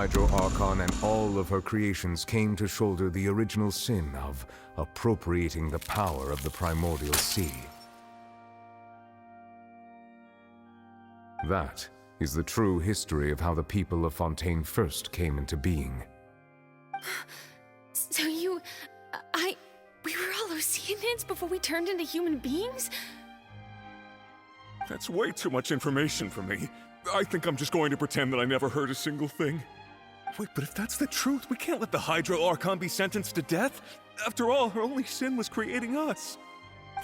Hydro Archon and all of her creations came to shoulder the original sin of appropriating the power of the primordial sea. That is the true history of how the people of Fontaine first came into being. So we were all Oceanids before we turned into human beings? That's way too much information for me. I think I'm just going to pretend that I never heard a single thing. Wait, but if that's the truth, we can't let the Hydro Archon be sentenced to death. After all, her only sin was creating us.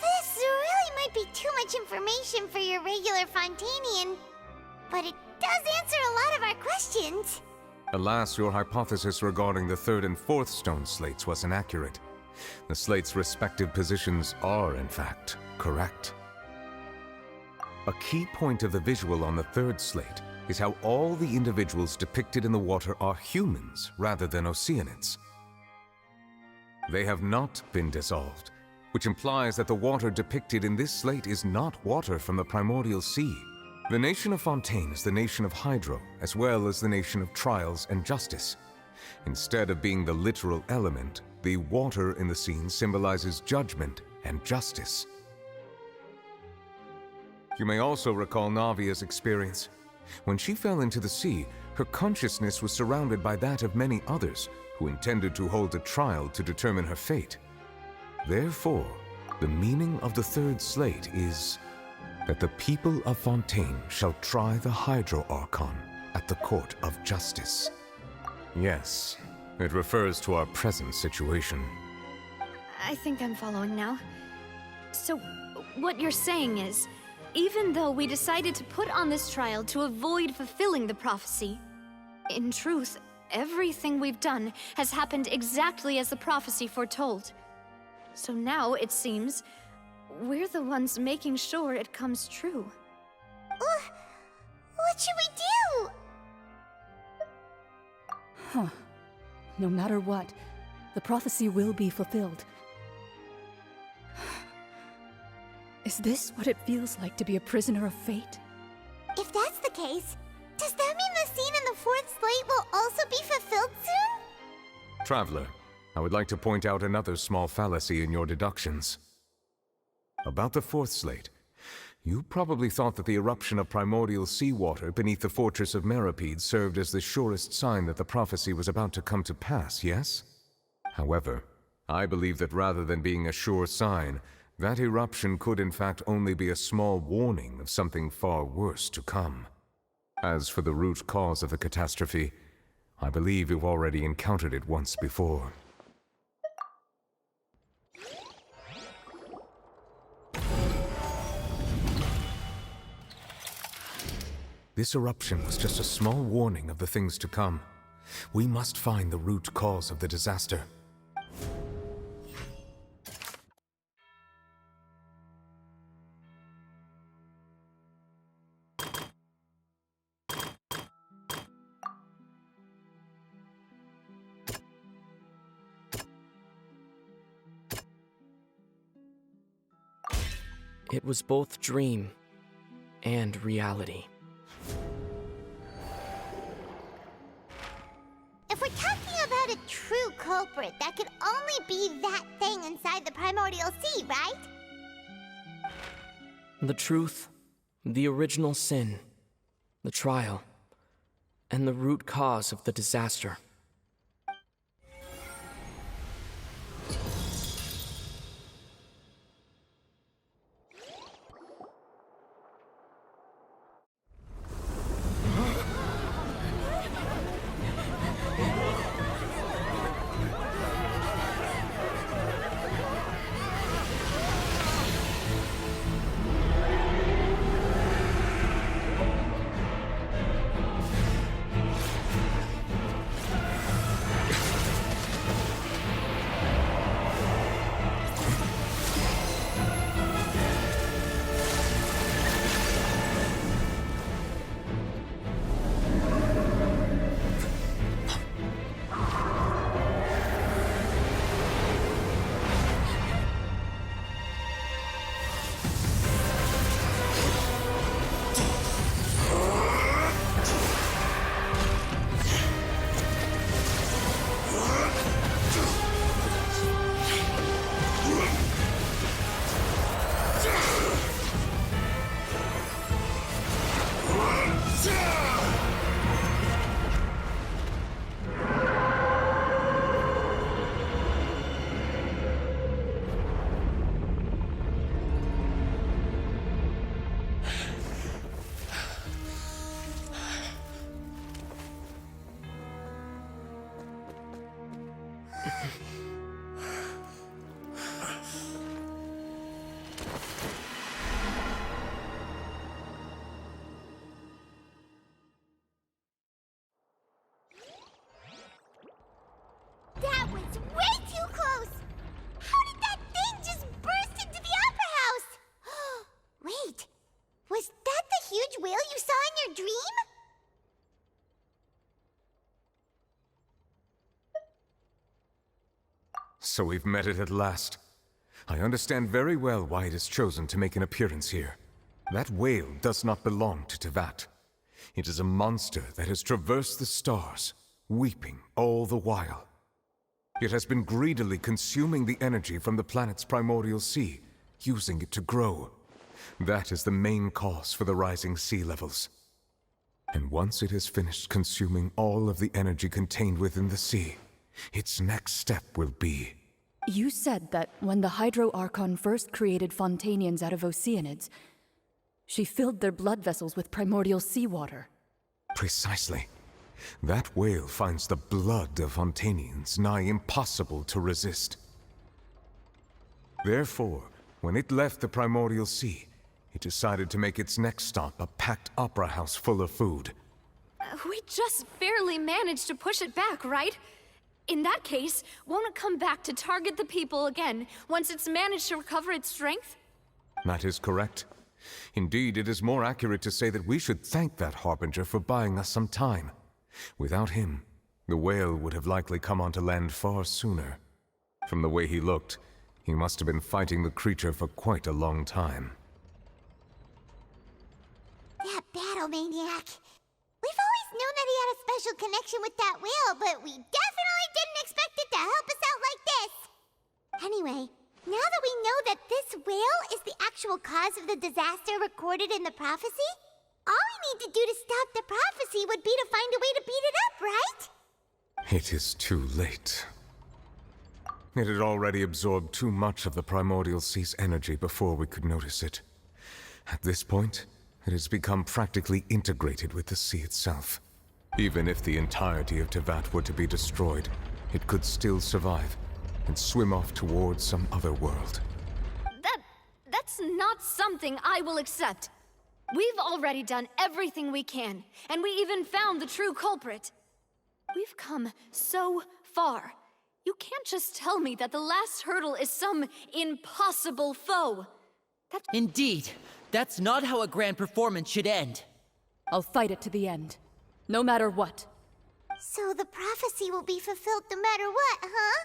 This really might be too much information for your regular Fontainian, but it does answer a lot of our questions. Alas, your hypothesis regarding the third and fourth stone slates was inaccurate. The slates' respective positions are, in fact, correct. A key point of the visual on the third slate is how all the individuals depicted in the water are humans rather than Oceanids. They have not been dissolved, which implies that the water depicted in this slate is not water from the primordial sea. The nation of Fontaine is the nation of Hydro, as well as the nation of trials and justice. Instead of being the literal element, the water in the scene symbolizes judgment and justice. You may also recall Navia's experience. When she fell into the sea, her consciousness was surrounded by that of many others who intended to hold a trial to determine her fate. Therefore, the meaning of the third slate is that the people of Fontaine shall try the Hydro Archon at the court of justice. Yes, it refers to our present situation. I think I'm following now. So, what you're saying is, even though we decided to put on this trial to avoid fulfilling the prophecy, in truth, everything we've done has happened exactly as the prophecy foretold. So now, it seems, we're the ones making sure it comes true. What should we do? Huh. No matter what, the prophecy will be fulfilled. Is this what it feels like to be a prisoner of fate? If that's the case, does that mean the scene in the fourth slate will also be fulfilled soon? Traveler, I would like to point out another small fallacy in your deductions. About the fourth slate, you probably thought that the eruption of primordial seawater beneath the fortress of Meripede served as the surest sign that the prophecy was about to come to pass, yes? However, I believe that rather than being a sure sign, that eruption could in fact only be a small warning of something far worse to come. As for the root cause of the catastrophe, I believe you've already encountered it once before. This eruption was just a small warning of the things to come. We must find the root cause of the disaster. It was both dream and reality. If we're talking about a true culprit, that could only be that thing inside the primordial sea, right? The truth, the original sin, the trial, and the root cause of the disaster. So we've met it at last. I understand very well why it has chosen to make an appearance here. That whale does not belong to Teyvat. It is a monster that has traversed the stars, weeping all the while. It has been greedily consuming the energy from the planet's primordial sea, using it to grow. That is the main cause for the rising sea levels. And once it has finished consuming all of the energy contained within the sea, its next step will be... You said that when the Hydro Archon first created Fontanians out of Oceanids, she filled their blood vessels with primordial seawater. Precisely. That whale finds the blood of Fontanians nigh impossible to resist. Therefore, when it left the primordial sea, it decided to make its next stop a packed opera house full of food. We just barely managed to push it back, right? In that case, won't it come back to target the people again once it's managed to recover its strength? That is correct. Indeed, it is more accurate to say that we should thank that Harbinger for buying us some time. Without him, the whale would have likely come onto land far sooner. From the way he looked, he must have been fighting the creature for quite a long time. That battle maniac. We've always known that he had a special connection with that whale, but we definitely didn't expect it to help us out like this. Anyway, now that we know that this whale is the actual cause of the disaster recorded in the prophecy, all we need to do to stop the prophecy would be to find a way to beat it up, right? It is too late. It had already absorbed too much of the primordial sea's energy before we could notice it. At this point, it has become practically integrated with the sea itself. Even if the entirety of Teyvat were to be destroyed, it could still survive and swim off towards some other world. That's not something I will accept. We've already done everything we can, and we even found the true culprit. We've come so far. You can't just tell me that the last hurdle is some impossible foe. Indeed. That's not how a grand performance should end. I'll fight it to the end, no matter what. So the prophecy will be fulfilled no matter what, huh?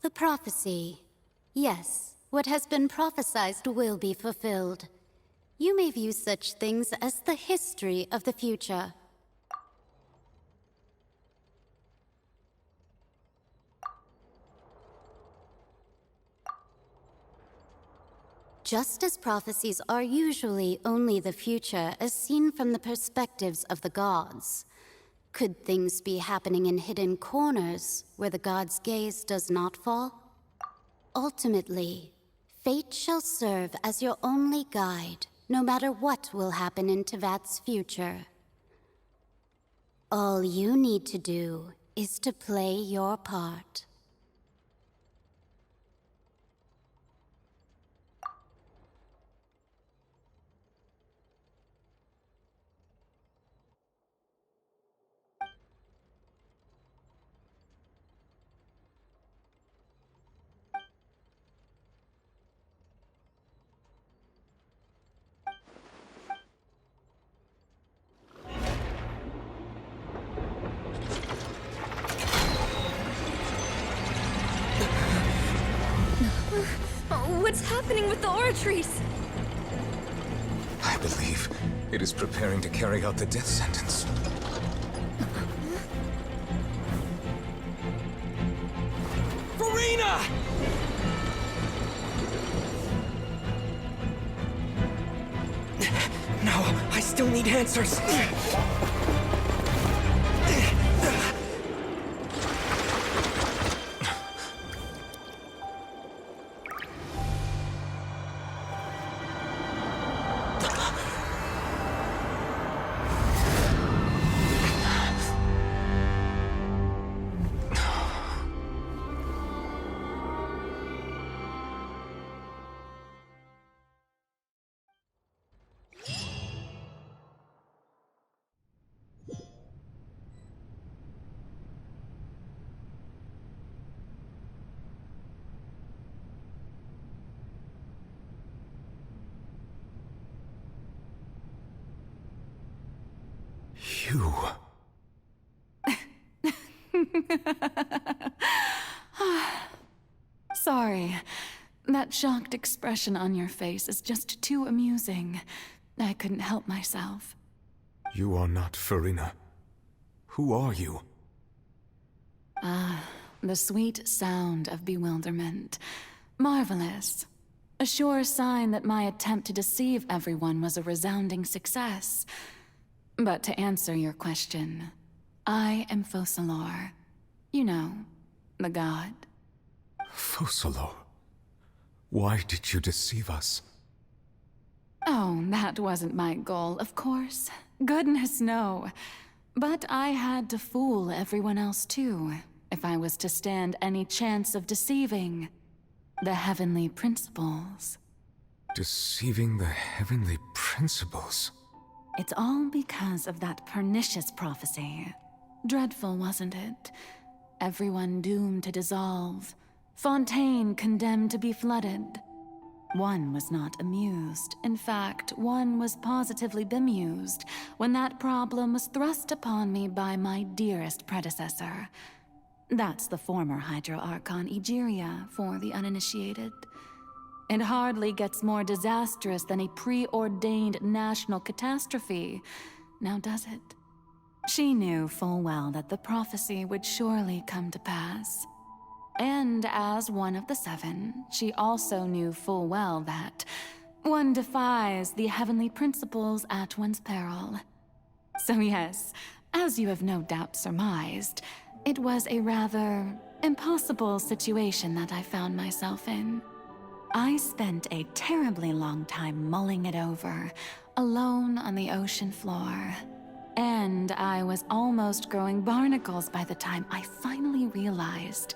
The prophecy. Yes, what has been prophesied will be fulfilled. You may view such things as the history of the future. Just as prophecies are usually only the future as seen from the perspectives of the gods, could things be happening in hidden corners where the gods' gaze does not fall? Ultimately, fate shall serve as your only guide, no matter what will happen in Teyvat's future. All you need to do is to play your part. What's happening with the oratories? I believe it is preparing to carry out the death sentence. Furina! No, I still need answers. You... Sorry. That shocked expression on your face is just too amusing. I couldn't help myself. You are not Furina. Who are you? The sweet sound of bewilderment. Marvelous. A sure sign that my attempt to deceive everyone was a resounding success. But to answer your question, I am Focalor. You know, the god. Focalor. Why did you deceive us? Oh, that wasn't my goal, of course. Goodness, no. But I had to fool everyone else too, if I was to stand any chance of deceiving the heavenly principles. Deceiving the heavenly principles? It's all because of that pernicious prophecy. Dreadful, wasn't it? Everyone doomed to dissolve. Fontaine condemned to be flooded. One was not amused. In fact, one was positively bemused when that problem was thrust upon me by my dearest predecessor. That's the former Hydro Archon Egeria for the uninitiated. It hardly gets more disastrous than a preordained national catastrophe, now does it? She knew full well that the prophecy would surely come to pass. And as one of the seven, she also knew full well that one defies the heavenly principles at one's peril. So yes, as you have no doubt surmised, it was a rather impossible situation that I found myself in. I spent a terribly long time mulling it over, alone on the ocean floor. And I was almost growing barnacles by the time I finally realized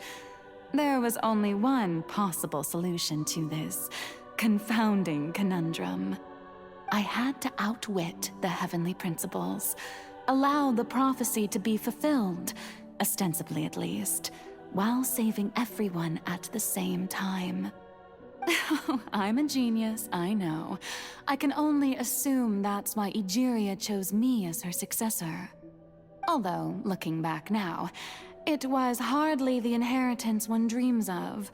there was only one possible solution to this confounding conundrum. I had to outwit the heavenly principles, allow the prophecy to be fulfilled, ostensibly at least, while saving everyone at the same time. I'm a genius, I know. I can only assume that's why Egeria chose me as her successor. Although, looking back now, it was hardly the inheritance one dreams of.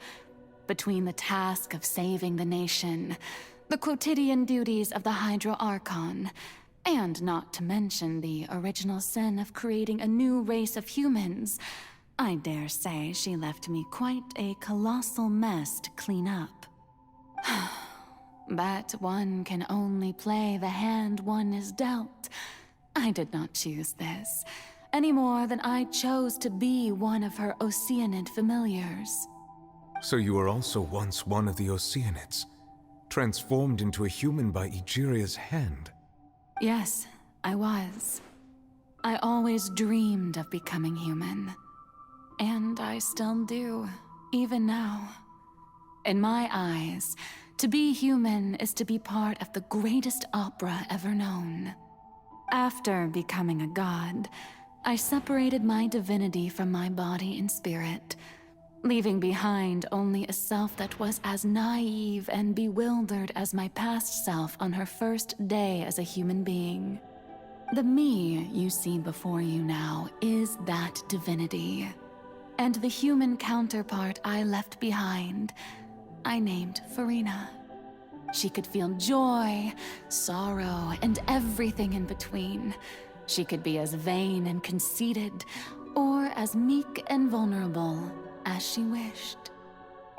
Between the task of saving the nation, the quotidian duties of the Hydro Archon, and not to mention the original sin of creating a new race of humans, I dare say she left me quite a colossal mess to clean up. But one can only play the hand one is dealt. I did not choose this, any more than I chose to be one of her Oceanid familiars. So you were also once one of the Oceanids, transformed into a human by Egeria's hand. Yes, I was. I always dreamed of becoming human. And I still do, even now. In my eyes, to be human is to be part of the greatest opera ever known. After becoming a god, I separated my divinity from my body and spirit, leaving behind only a self that was as naive and bewildered as my past self on her first day as a human being. The me you see before you now is that divinity. And the human counterpart I left behind, I named Furina. She could feel joy, sorrow, and everything in between. She could be as vain and conceited, or as meek and vulnerable as she wished.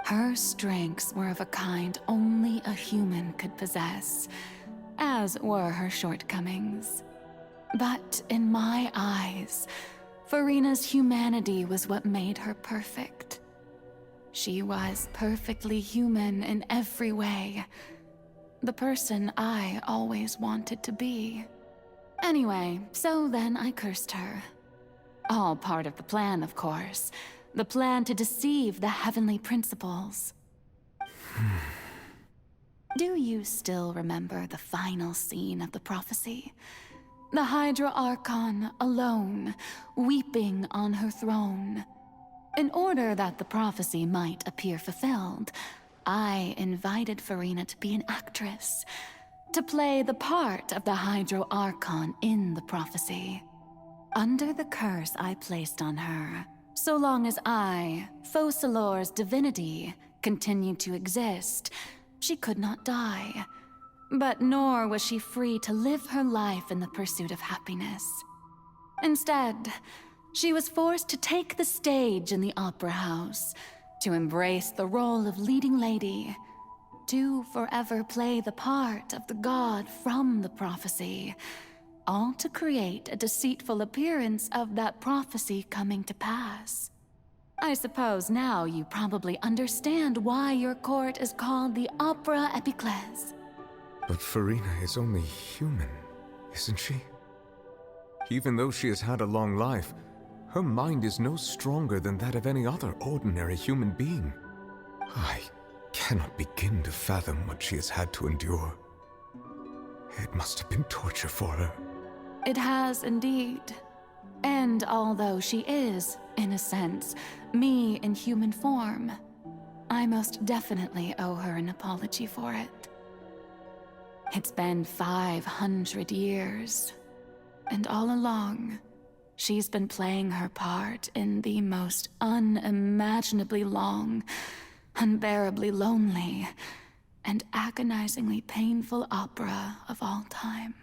Her strengths were of a kind only a human could possess, as were her shortcomings. But in my eyes, Furina's humanity was what made her perfect. She was perfectly human in every way. The person I always wanted to be. Anyway, so then I cursed her. All part of the plan, of course. The plan to deceive the heavenly principles. Do you still remember the final scene of the prophecy? The Hydra Archon alone, weeping on her throne. In order that the prophecy might appear fulfilled, I invited Furina to be an actress. to play the part of the Hydro Archon in the prophecy. Under the curse I placed on her, so long as I, Focalor's divinity, continued to exist, she could not die. But nor was she free to live her life in the pursuit of happiness. Instead, she was forced to take the stage in the opera house, to embrace the role of leading lady, to forever play the part of the god from the prophecy, all to create a deceitful appearance of that prophecy coming to pass. I suppose now you probably understand why your court is called the Opera Epiclese. But Furina is only human, isn't she? Even though she has had a long life, her mind is no stronger than that of any other ordinary human being. I cannot begin to fathom what she has had to endure. It must have been torture for her. It has indeed. And although she is, in a sense, me in human form, I most definitely owe her an apology for it. It's been 500 years, and all along, she's been playing her part in the most unimaginably long, unbearably lonely, and agonizingly painful opera of all time.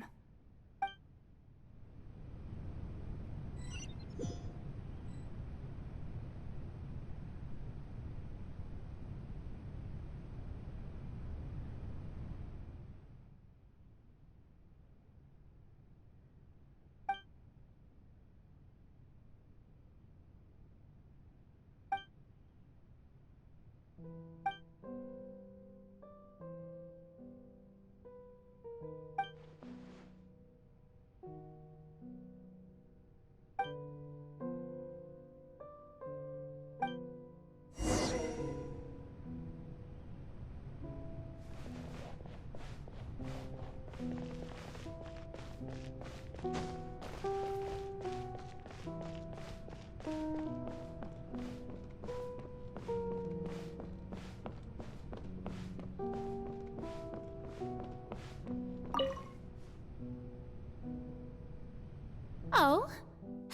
Oh,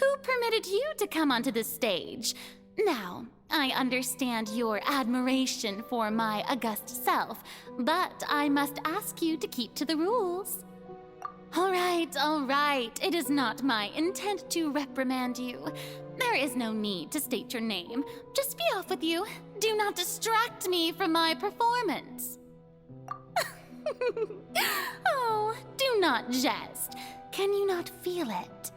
who permitted you to come onto the stage? Now, I understand your admiration for my august self, but I must ask you to keep to the rules. All right. It is not my intent to reprimand you. There is no need to state your name. Just be off with you. Do not distract me from my performance. Oh, do not jest. Can you not feel it?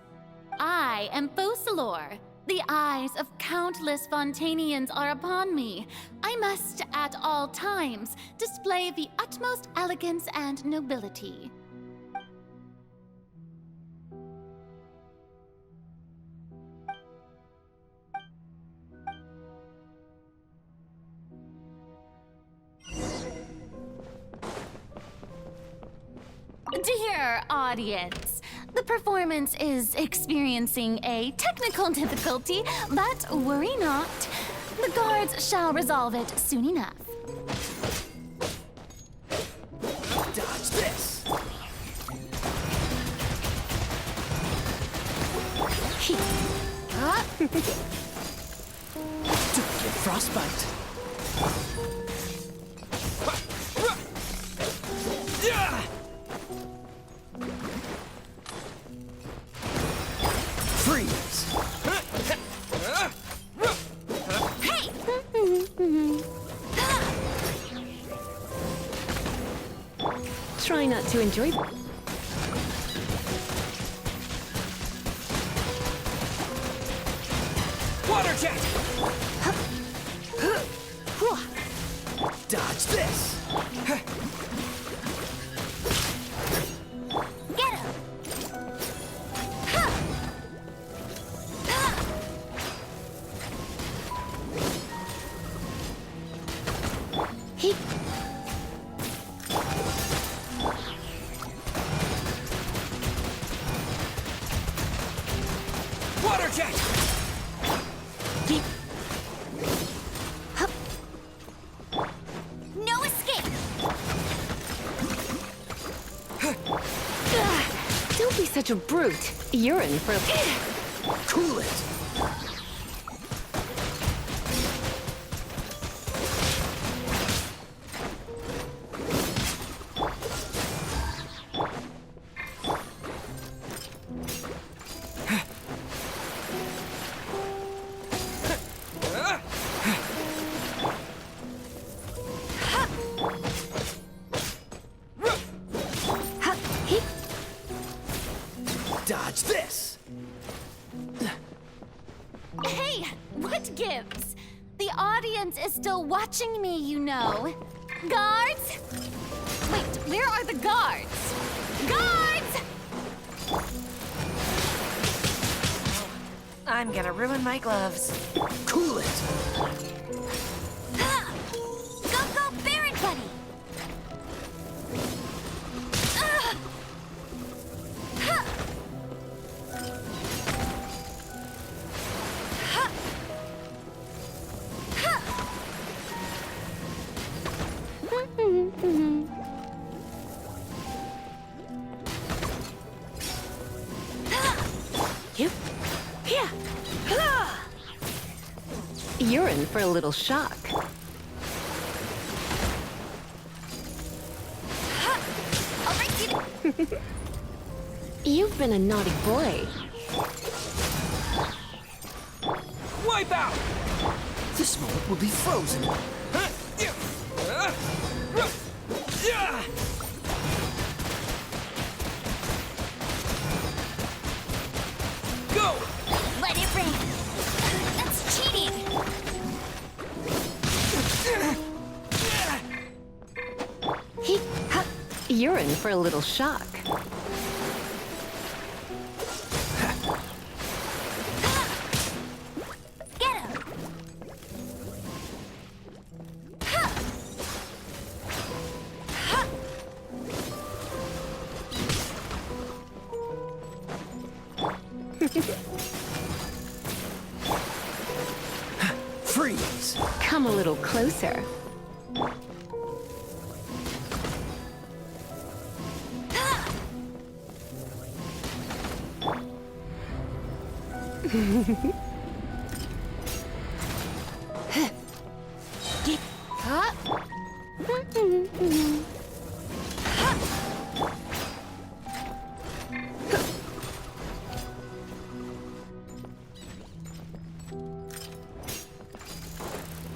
I am Focalor. The eyes of countless Fontanians are upon me. I must, at all times, display the utmost elegance and nobility. Dear audience, the performance is experiencing a technical difficulty, but worry not. The guards shall resolve it soon enough. Dodge this! Don't get frostbite. Freeze! Hey! Try not to enjoy. Water jet! Dodge this! Get him! He... Water jet! No escape! such a brute. You're in for a... Cool it! Dodge this! Hey, what gives? The audience is still watching me, you know. Guards? Wait, where are the guards? Guards! I'm gonna ruin my gloves. Cool it! Ha! Go, go, Baron Buddy! Ah! Ha! Ha! Ha! Yep. Yeah. Ah! You're in for a little shock. All right, you... You've been a naughty boy. Wipe out! This moment will be frozen. Go! Let it rain. That's cheating. You're in for a little shock. Get him. Ha! Ha! Freeze! Come a little closer. Get up.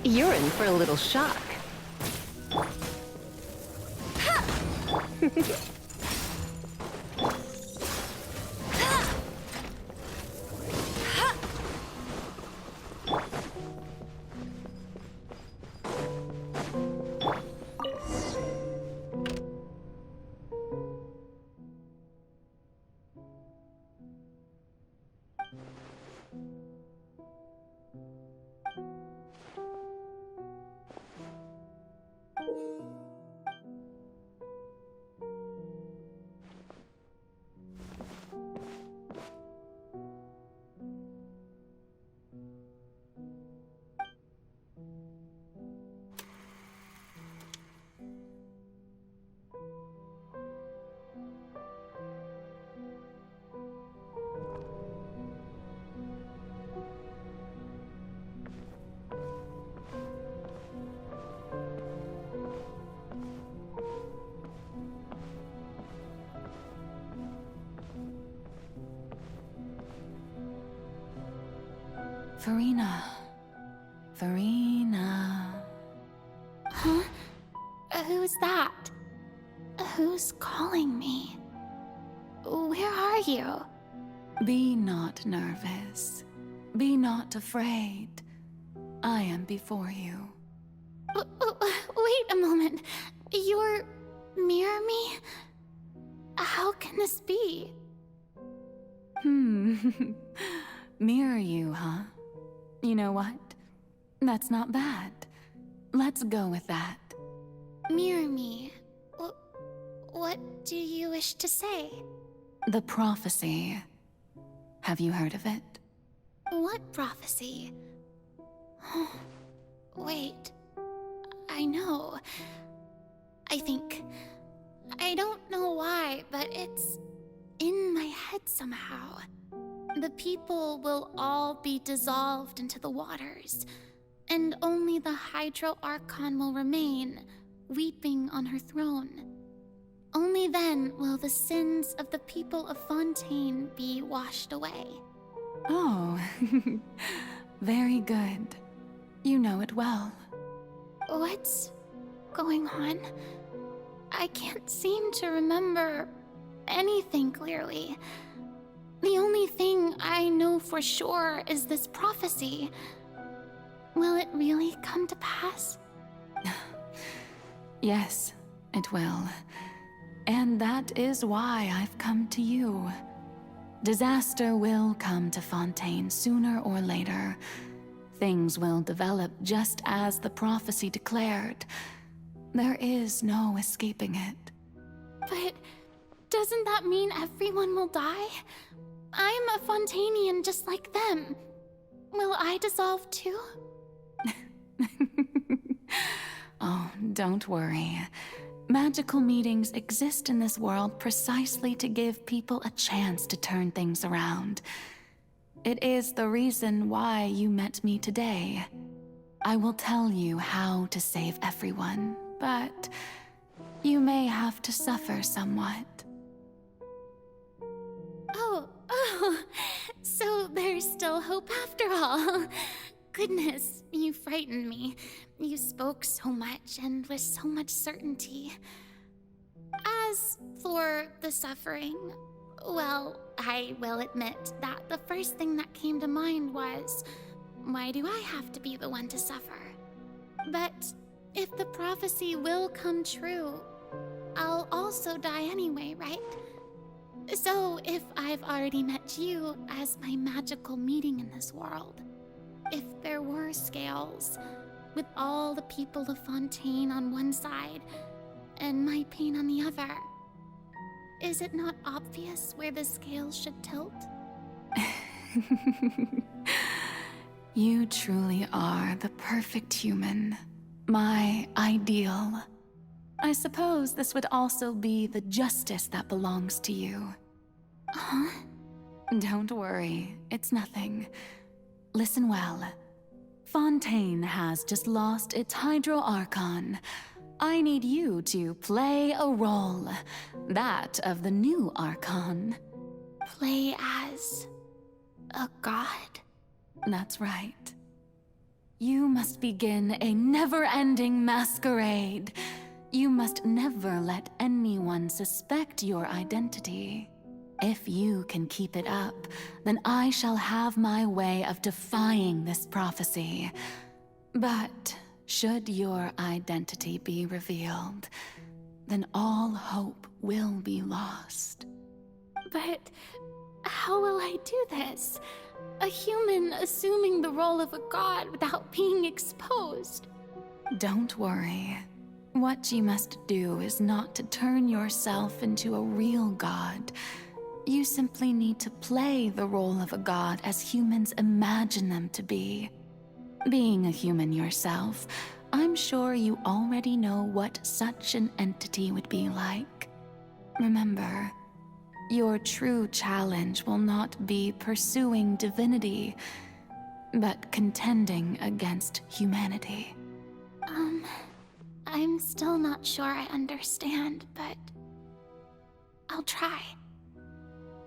You're in for a little shock. Furina. Furina. Huh? Who's that? Who's calling me? Where are you? Be not nervous. Be not afraid. I am before you. Wait a moment. You're... Mirror me? How can this be? Mirror you, huh? You know what? That's not bad. Let's go with that. Mirror me. What do you wish to say? The prophecy. Have you heard of it? What prophecy? Wait. I know. I think... I don't know why, but it's in my head. head somehow. The people will all be dissolved into the waters, and only the Hydro Archon will remain, weeping on her throne. Only then will the sins of the people of Fontaine be washed away. Oh, very good. You know it well. What's going on? I can't seem to remember anything clearly. The only thing I know for sure is this prophecy. Will it really come to pass? Yes, it will. And that is why I've come to you. Disaster will come to Fontaine sooner or later. Things will develop just as the prophecy declared. There is no escaping it. But doesn't that mean everyone will die? I'm a Fontainian just like them. Will I dissolve too? Oh, don't worry. Magical meetings exist in this world precisely to give people a chance to turn things around. It is the reason why you met me today. I will tell you how to save everyone, but you may have to suffer somewhat. Oh, so there's still hope after all. Goodness, you frightened me. You spoke so much and with so much certainty. As for the suffering, well, I will admit that the first thing that came to mind was, why do I have to be the one to suffer? But if the prophecy will come true, I'll also die anyway, right? So if I've already met you as my magical meeting in this world, if there were scales, with all the people of Fontaine on one side and my pain on the other, is it not obvious where the scales should tilt? You truly are the perfect human, my ideal. I suppose this would also be the justice that belongs to you. Huh? Don't worry, it's nothing. Listen well. Fontaine has just lost its Hydro Archon. I need you to play a role, that of the new Archon. Play as a god? That's right. You must begin a never-ending masquerade. You must never let anyone suspect your identity. If you can keep it up, then I shall have my way of defying this prophecy. But should your identity be revealed, then all hope will be lost. But how will I do this? A human assuming the role of a god without being exposed? Don't worry. What you must do is not to turn yourself into a real god. You simply need to play the role of a god as humans imagine them to be. Being a human yourself, I'm sure you already know what such an entity would be like. Remember, your true challenge will not be pursuing divinity, but contending against humanity. I'm still not sure I understand, but I'll try.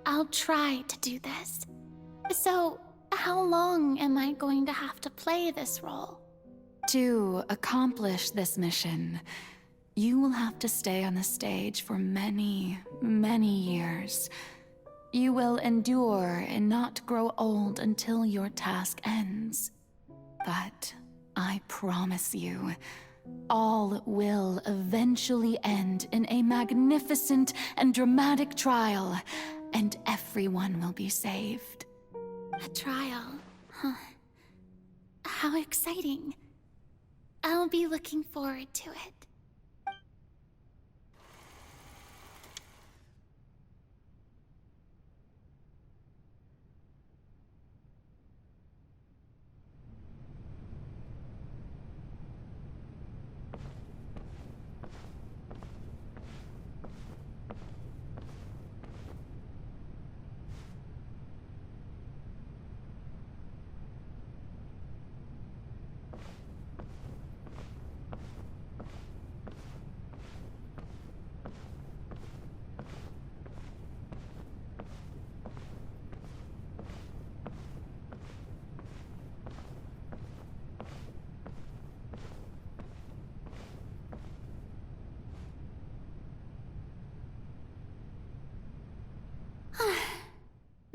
I'll try to do this. So, how long am I going to have to play this role? To accomplish this mission, you will have to stay on the stage for many, many years. You will endure and not grow old until your task ends. But I promise you, all will eventually end in a magnificent and dramatic trial, and everyone will be saved. A trial, huh? How exciting. I'll be looking forward to it.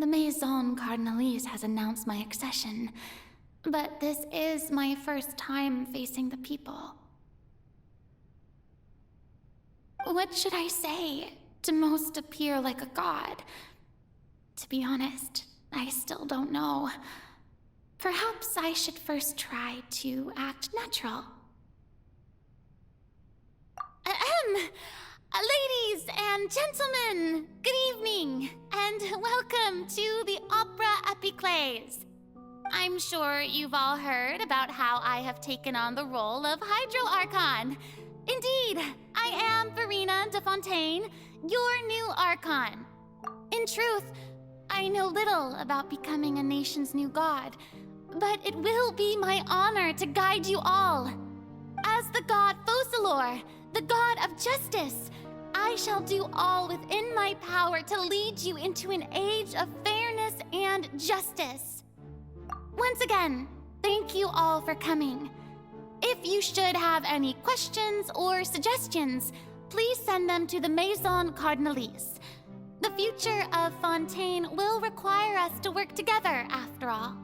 The Maison Cardinalise has announced my accession, but this is my first time facing the people. What should I say to most appear like a god? To be honest, I still don't know. Perhaps I should first try to act natural. Ladies and gentlemen, good evening, and welcome to the Opera Epiclese. I'm sure you've all heard about how I have taken on the role of Hydro Archon. Indeed, I am Furina de Fontaine, your new Archon. In truth, I know little about becoming a nation's new god, but it will be my honor to guide you all. As the god Focalor, the god of justice, I shall do all within my power to lead you into an age of fairness and justice. Once again, thank you all for coming. If you should have any questions or suggestions, please send them to the Maison Cardinalise. The future of Fontaine will require us to work together, after all.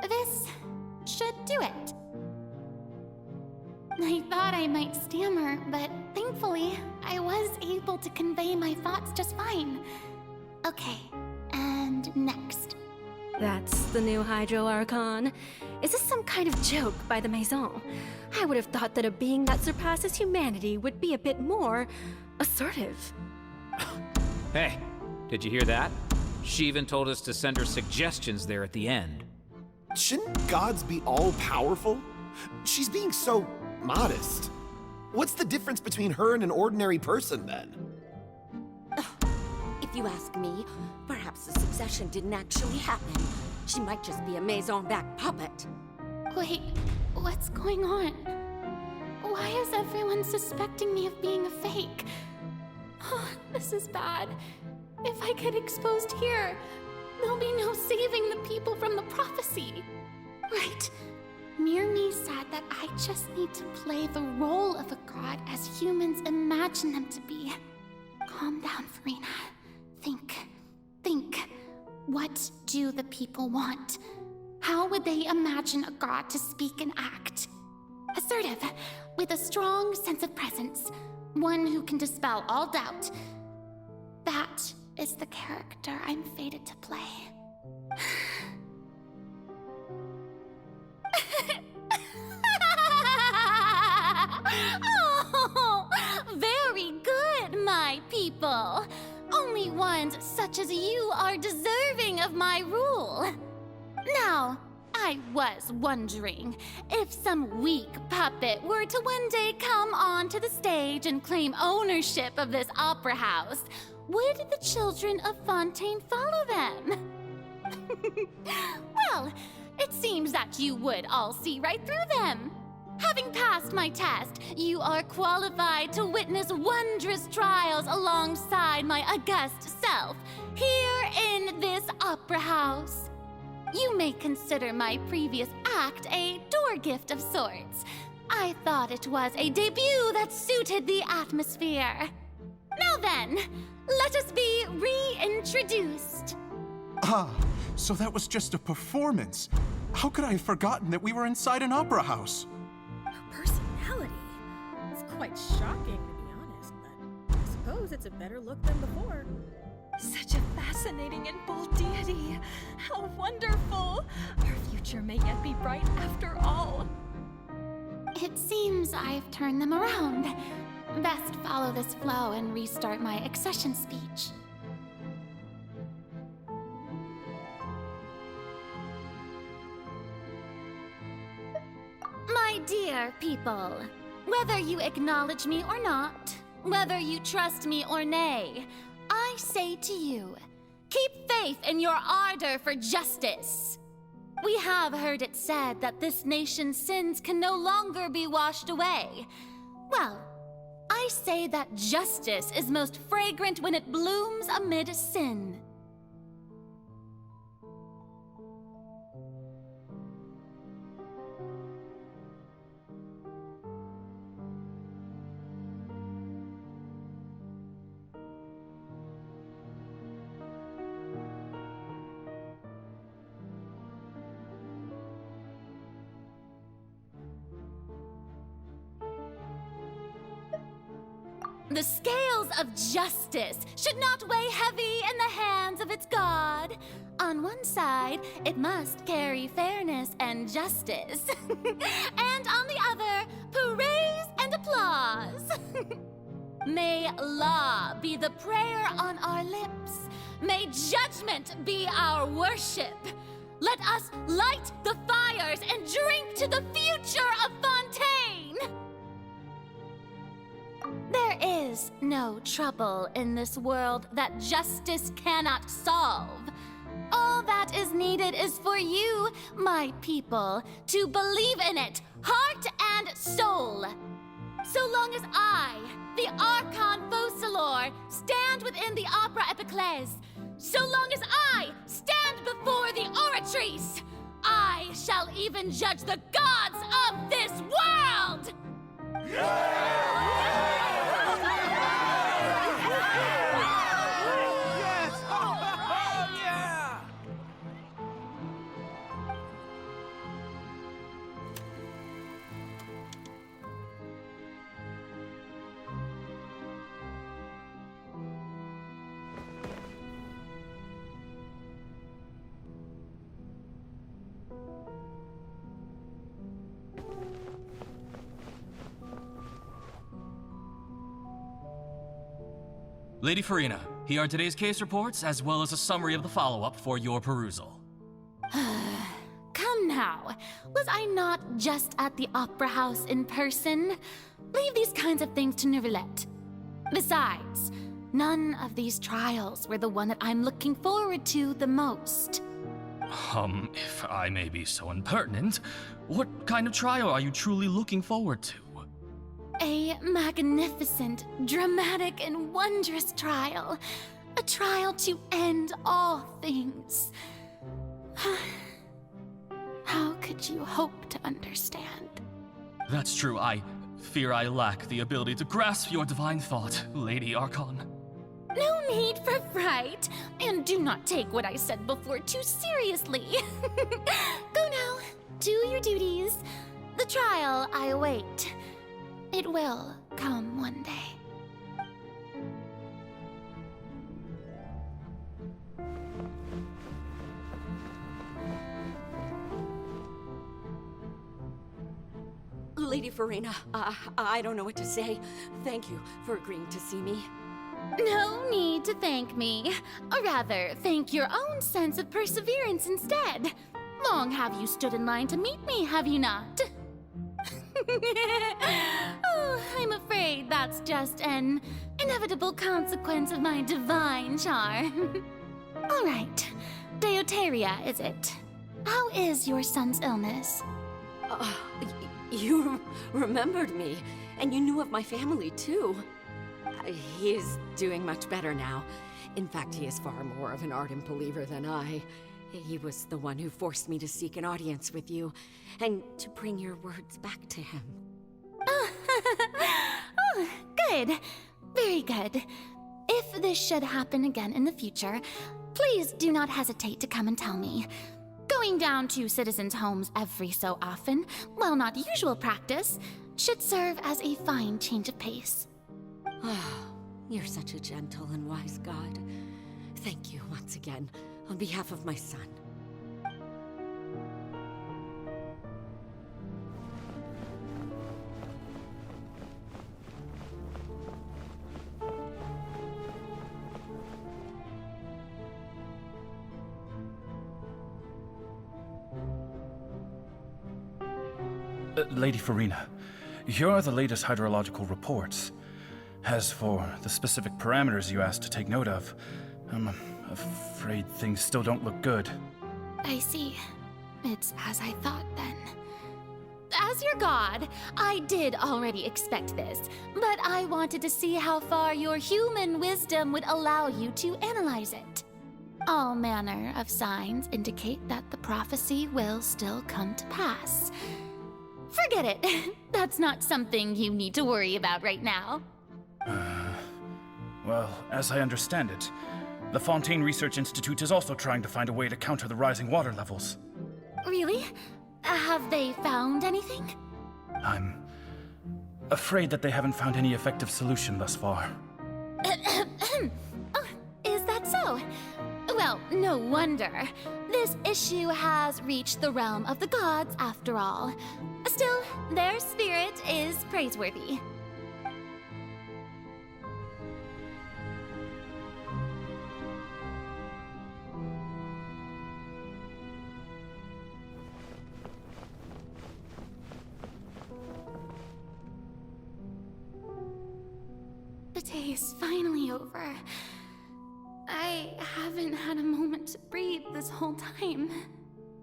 This should do it. I thought I might stammer, but thankfully, I was able to convey my thoughts just fine. Okay, and next. That's the new Hydro Archon. Is this some kind of joke by the Maison? I would have thought that a being that surpasses humanity would be a bit more assertive. Hey, did you hear that? She even told us to send her suggestions there at the end. Shouldn't gods be all-powerful? She's being so modest. What's the difference between her and an ordinary person, then? If you ask me, perhaps the succession didn't actually happen. She might just be a Maison-backed puppet. Wait, what's going on? Why is everyone suspecting me of being a fake? Oh, this is bad. If I get exposed here, there'll be no saving the people from the prophecy. Right. Mirmi said that I just need to play the role of a god as humans imagine them to be. Calm down, Furina. Think. What do the people want? How would they imagine a god to speak and act? Assertive, with a strong sense of presence. One who can dispel all doubt. That is the character I'm fated to play. Oh, very good, my people. Only ones such as you are deserving of my rule. Now, I was wondering if some weak puppet were to one day come onto the stage and claim ownership of this opera house, would the children of Fontaine follow them? Well, it seems that you would all see right through them. Having passed my test, you are qualified to witness wondrous trials alongside my august self, here in this opera house. You may consider my previous act a door gift of sorts. I thought it was a debut that suited the atmosphere. Now then, let us be reintroduced. Ah, so that was just a performance. How could I have forgotten that we were inside an opera house? Personality? It's quite shocking, to be honest, but I suppose it's a better look than before. Such a fascinating and bold deity. How wonderful! Our future may yet be bright after all. It seems I've turned them around. Best follow this flow and restart my accession speech. My dear people, whether you acknowledge me or not, whether you trust me or nay, I say to you, keep faith in your ardor for justice. We have heard it said that this nation's sins can no longer be washed away. Well, I say that justice is most fragrant when it blooms amid sin. The scales of justice should not weigh heavy in the hands of its god. On one side, it must carry fairness and justice. And on the other, praise and applause. May law be the prayer on our lips. May judgment be our worship. Let us light the fires and drink to the future of Fontaine! There is no trouble in this world that justice cannot solve. All that is needed is for you, my people, to believe in it, heart and soul. So long as I, the Archon Focalor, stand within the Opera Epiclese, so long as I stand before the Oratrice, I shall even judge the gods of this world! Lady Furina, here are today's case reports, as well as a summary of the follow-up for your perusal. Come now. Was I not just at the Opera House in person? Leave these kinds of things to Neuvillette. Besides, none of these trials were the one that I'm looking forward to the most. If I may be so impertinent, what kind of trial are you truly looking forward to? A magnificent, dramatic, and wondrous trial. A trial to end all things. How could you hope to understand? That's true. I fear I lack the ability to grasp your divine thought, Lady Archon. No need for fright, and do not take what I said before too seriously. Go now, do your duties. The trial I await. It will come one day. Lady Furina, I don't know what to say. Thank you for agreeing to see me. No need to thank me. Or rather, thank your own sense of perseverance instead. Long have you stood in line to meet me, have you not? Oh, I'm afraid that's just an inevitable consequence of my divine charm. All right, Deoteria, is it? How is your son's illness? You remembered me, and you knew of my family, too. He is doing much better now. In fact, he is far more of an ardent believer than I. He was the one who forced me to seek an audience with you, and to bring your words back to him. Oh, good. Very good. If this should happen again in the future, please do not hesitate to come and tell me. Going down to citizens' homes every so often, while not usual practice, should serve as a fine change of pace. You're such a gentle and wise god. Thank you once again, on behalf of my son. Lady Furina, here are the latest hydrological reports. As for the specific parameters you asked to take note of, I'm afraid things still don't look good. I see. It's as I thought, then. As your god, I did already expect this, but I wanted to see how far your human wisdom would allow you to analyze it. All manner of signs indicate that the prophecy will still come to pass. Forget it. That's not something you need to worry about right now. Well, as I understand it, the Fontaine Research Institute is also trying to find a way to counter the rising water levels. Really? Have they found anything? afraid that they haven't found any effective solution thus far. Oh, is that so? Well, no wonder. This issue has reached the realm of the gods, after all. Still, their spirit is praiseworthy. The day is finally over. I haven't had a moment to breathe this whole time.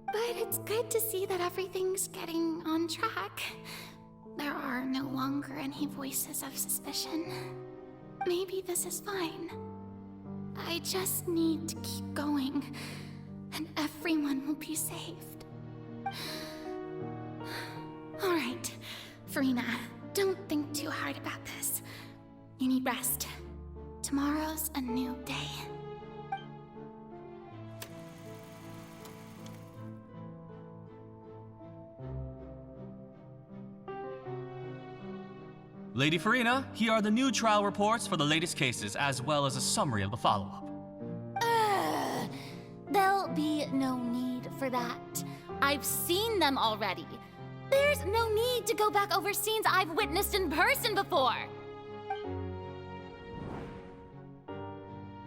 But it's good to see that everything's getting on track. There are no longer any voices of suspicion. Maybe this is fine. I just need to keep going, and everyone will be saved. Alright, Furina, don't think too hard about this. You need rest. Tomorrow's a new day. Lady Furina, here are the new trial reports for the latest cases, as well as a summary of the follow-up. There'll be no need for that. I've seen them already. There's no need to go back over scenes I've witnessed in person before.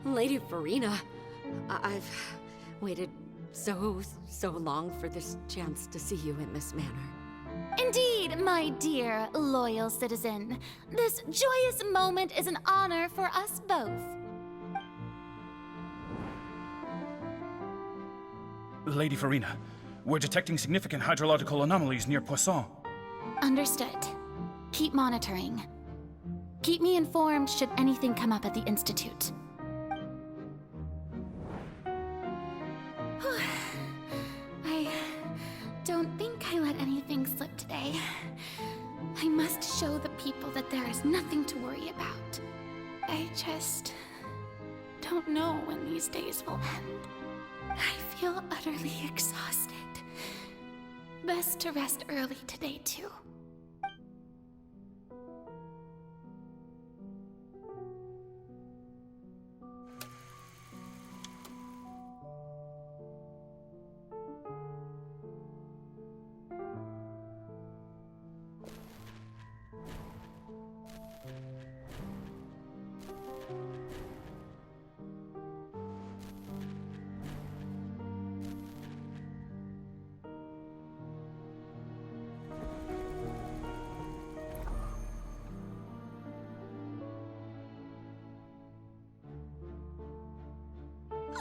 Lady Furina, I've waited so long for this chance to see you in this manner. Indeed, my dear, loyal citizen. This joyous moment is an honor for us both. Lady Furina, we're detecting significant hydrological anomalies near Poisson. Understood. Keep monitoring. Keep me informed should anything come up at the Institute. I don't think I let anything slip today. I must show the people that there is nothing to worry about. I just don't know when these days will end. I feel utterly exhausted. Best to rest early today, too.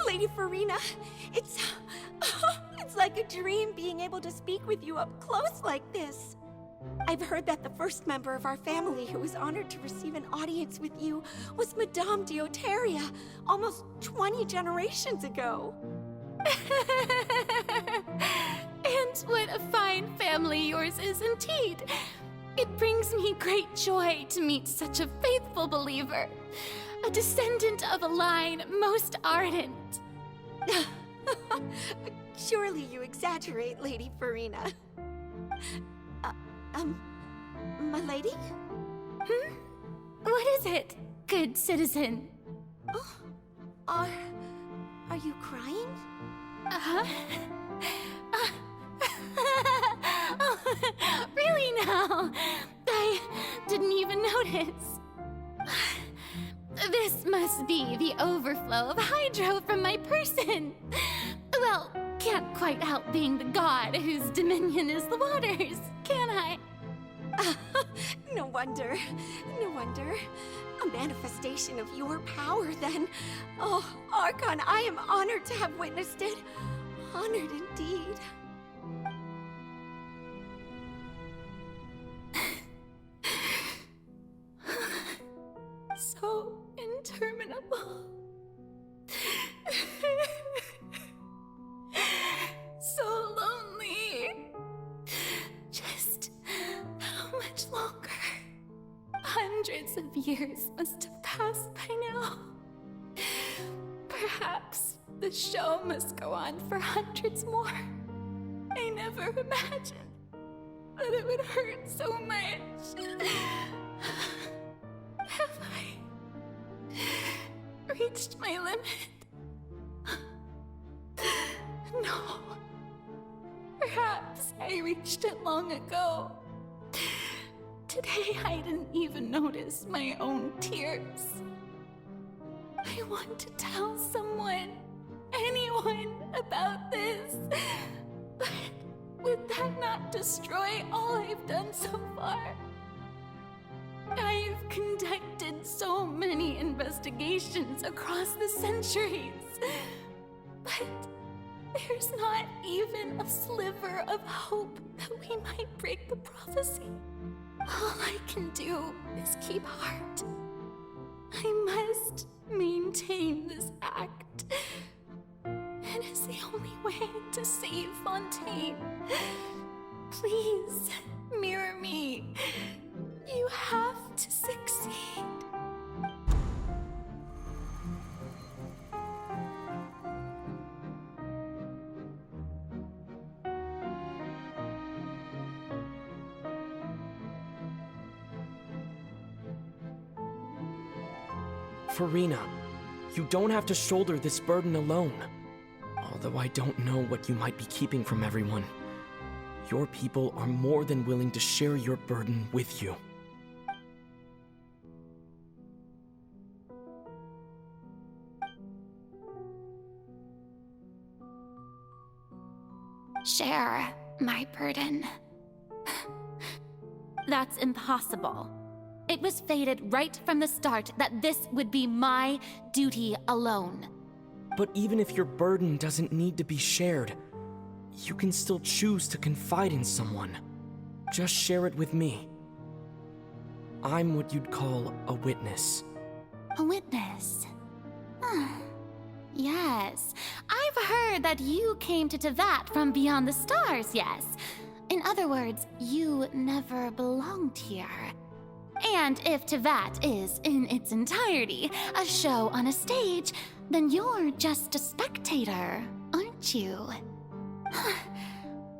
Lady Furina, it's like a dream being able to speak with you up close like this. I've heard that the first member of our family who was honored to receive an audience with you was Madame Dioteria, almost 20 generations ago. And what a fine family yours is indeed. It brings me great joy to meet such a faithful believer, a descendant of a line most ardent. Surely you exaggerate, Lady Furina. My lady? What is it, good citizen? Are you crying? Oh, really now? I didn't even notice. This must be the overflow of hydro from my person. Well, can't quite help being the god whose dominion is the waters, can I? No wonder. No wonder. A manifestation of your power, then. Oh, Archon, I am honored to have witnessed it. Honored indeed. So interminable. So lonely. Just how much longer? Hundreds of years must have passed by now. Perhaps the show must go on for hundreds more. I never imagined. that it would hurt so much. Have I reached my limit? No. Perhaps I reached it long ago. Today I didn't even notice my own tears. I want to tell someone, anyone, about this. But would that not destroy all I've done so far? I've conducted so many investigations across the centuries. But there's not even a sliver of hope that we might break the prophecy. All I can do is keep heart. I must maintain this act. It is the only way to save Fontaine. Please, mirror me. You have to succeed. Furina, you don't have to shoulder this burden alone. Although I don't know what you might be keeping from everyone, your people are more than willing to share your burden with you. Share my burden. That's impossible. It was fated right from the start that this would be my duty alone. But even if your burden doesn't need to be shared, you can still choose to confide in someone. Just share it with me. I'm what you'd call a witness. A witness? Yes. I've heard that you came to Tevat from beyond the stars, yes. In other words, you never belonged here. And if Tevat is, in its entirety, a show on a stage, then you're just a spectator, aren't you?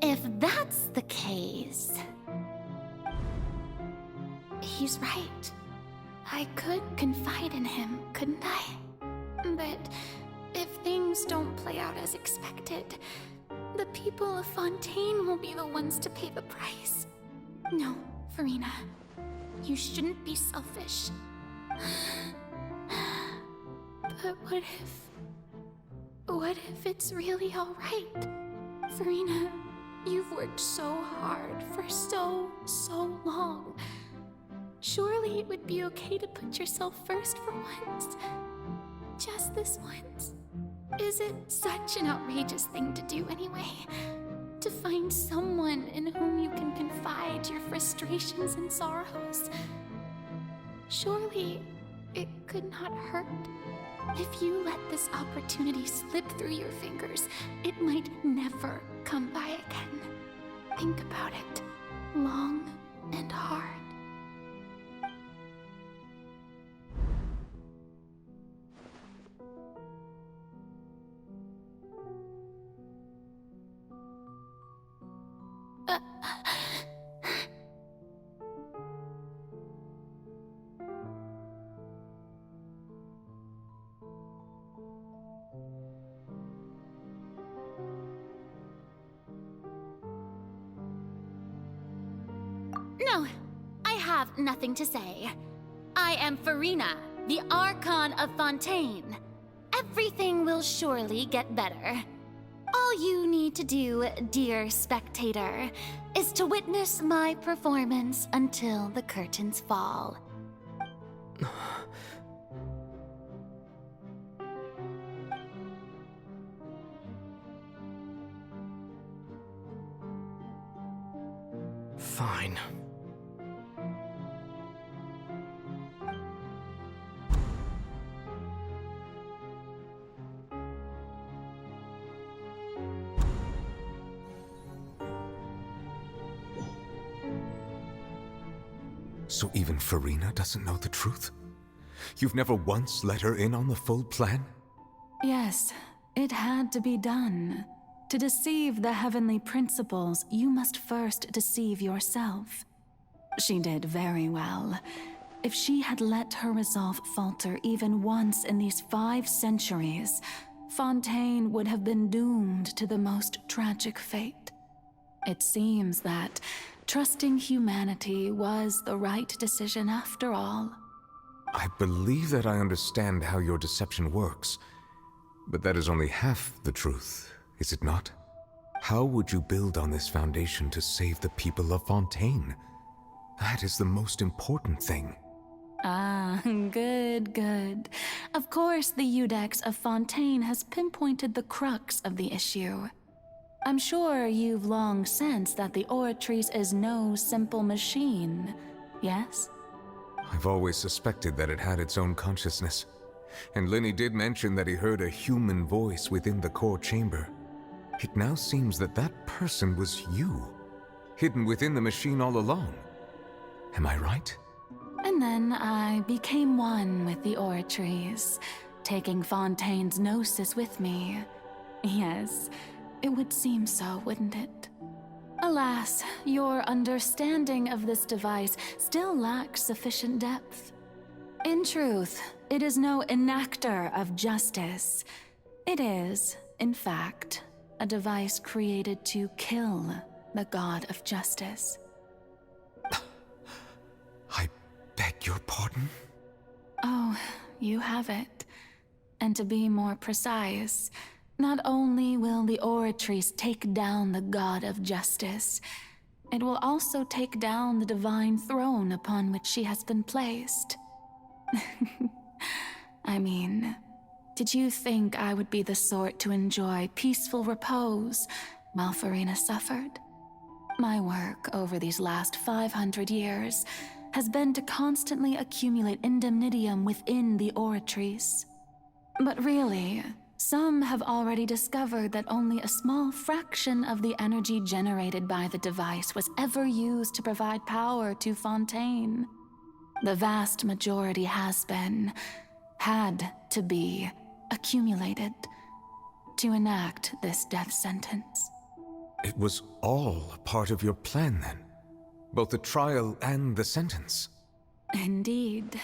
If that's the case... He's right. I could confide in him, couldn't I? But if things don't play out as expected, the people of Fontaine will be the ones to pay the price. No, Furina. You shouldn't be selfish. But what if it's really alright? Furina, you've worked so hard for so long. Surely it would be okay to put yourself first for once. Just this once. Is it such an outrageous thing to do anyway? To find someone in whom you can confide your frustrations and sorrows? Surely it could not hurt. If you let this opportunity slip through your fingers, it might never come by again. Think about it long and hard. No, I have nothing to say. I am Furina, the Archon of Fontaine. Everything will surely get better. All you need to do, dear spectator, is to witness my performance until the curtains fall. Fine. So even Furina doesn't know the truth? You've never once let her in on the full plan? Yes, it had to be done. To deceive the heavenly principles, you must first deceive yourself. She did very well. If she had let her resolve falter even once in these 5 centuries, Fontaine would have been doomed to the most tragic fate. It seems that trusting humanity was the right decision after all. I believe that I understand how your deception works, but that is only half the truth, is it not? How would you build on this foundation to save the people of Fontaine? That is the most important thing. Ah, good. Of course, the Iudex of Fontaine has pinpointed the crux of the issue. I'm sure you've long sensed that the Oratrice is no simple machine, yes? I've always suspected that it had its own consciousness. And Lenny did mention that he heard a human voice within the core chamber. It now seems that that person was you, hidden within the machine all along. Am I right? And then I became one with the Oratrice, taking Fontaine's gnosis with me. Yes, it would seem so, wouldn't it? Alas, your understanding of this device still lacks sufficient depth. In truth, it is no enactor of justice. It is, in fact, a device created to kill the god of justice. I beg your pardon? Oh, you have it. And to be more precise, not only will the Oratrice take down the god of justice, it will also take down the divine throne upon which she has been placed. I mean, did you think I would be the sort to enjoy peaceful repose while Furina suffered? My work over these last 500 years has been to constantly accumulate indemnitium within the Oratrice. But really, some have already discovered that only a small fraction of the energy generated by the device was ever used to provide power to Fontaine. The vast majority had to be, accumulated to enact this death sentence. It was all a part of your plan then? Both the trial and the sentence? Indeed.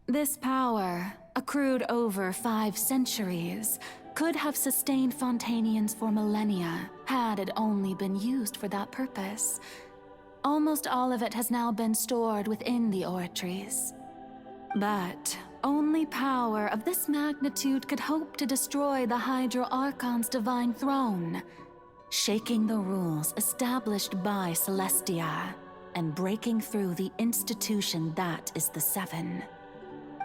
This power, accrued over 5 centuries, could have sustained Fontainians for millennia had it only been used for that purpose. Almost all of it has now been stored within the Oratrice. But only power of this magnitude could hope to destroy the Hydro Archon's divine throne, shaking the rules established by Celestia and breaking through the institution that is the Seven.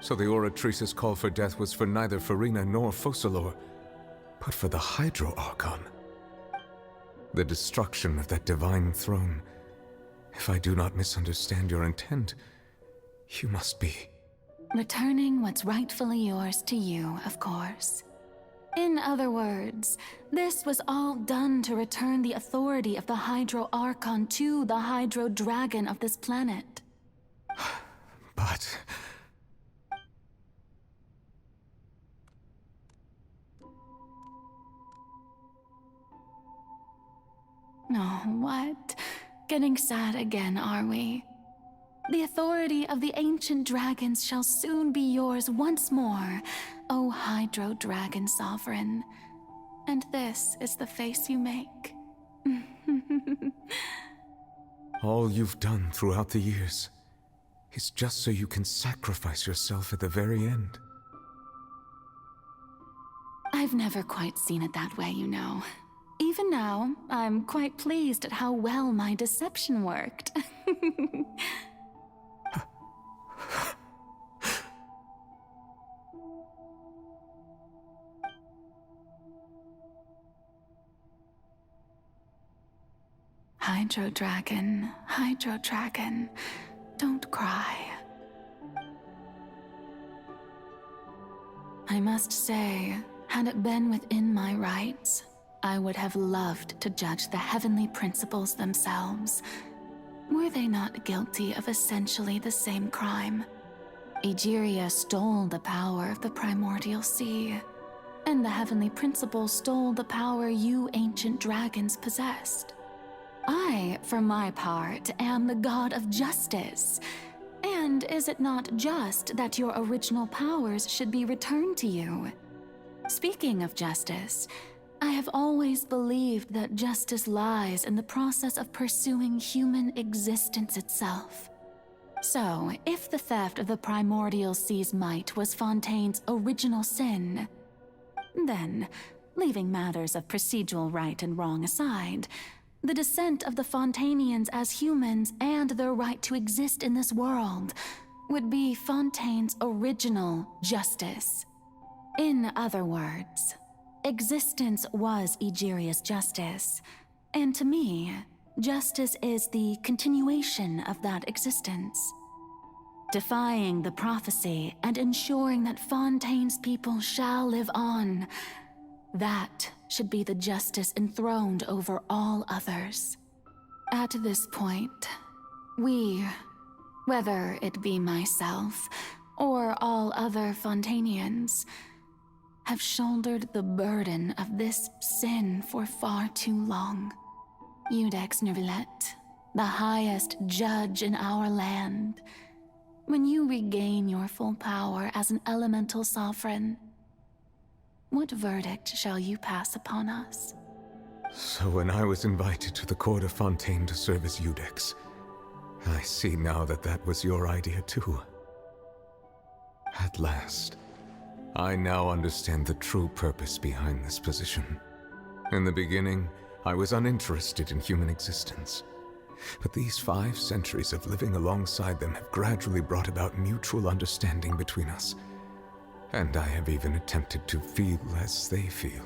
So the Oratrice's call for death was for neither Furina nor Focalor, but for the Hydro Archon. The destruction of that divine throne. If I do not misunderstand your intent, you must be... Returning what's rightfully yours to you, of course. In other words, this was all done to return the authority of the Hydro Archon to the Hydro Dragon of this planet. But... Oh, what? Getting sad again, are we? The authority of the ancient dragons shall soon be yours once more, O Hydro Dragon Sovereign. And this is the face you make. All you've done throughout the years is just so you can sacrifice yourself at the very end. I've never quite seen it that way, you know. Even now, I'm quite pleased at how well my deception worked. Hydro Dragon, don't cry. I must say, had it been within my rights, I would have loved to judge the heavenly principles themselves. Were they not guilty of essentially the same crime? Egeria stole the power of the primordial sea, and the heavenly principle stole the power you ancient dragons possessed. I, for my part, am the god of justice. And is it not just that your original powers should be returned to you? Speaking of justice, I have always believed that justice lies in the process of pursuing human existence itself. So, if the theft of the primordial sea's might was Fontaine's original sin, then, leaving matters of procedural right and wrong aside, the descent of the Fontainians as humans and their right to exist in this world would be Fontaine's original justice. In other words, existence was Egeria's justice, and to me, justice is the continuation of that existence. Defying the prophecy and ensuring that Fontaine's people shall live on, that should be the justice enthroned over all others. At this point, we, whether it be myself or all other Fontainians, have shouldered the burden of this sin for far too long. Iudex Nervillet, the highest judge in our land, when you regain your full power as an elemental sovereign, what verdict shall you pass upon us? So when I was invited to the court of Fontaine to serve as Iudex, I see now that that was your idea too. At last, I now understand the true purpose behind this position. In the beginning, I was uninterested in human existence. But these 5 centuries of living alongside them have gradually brought about mutual understanding between us. And I have even attempted to feel as they feel.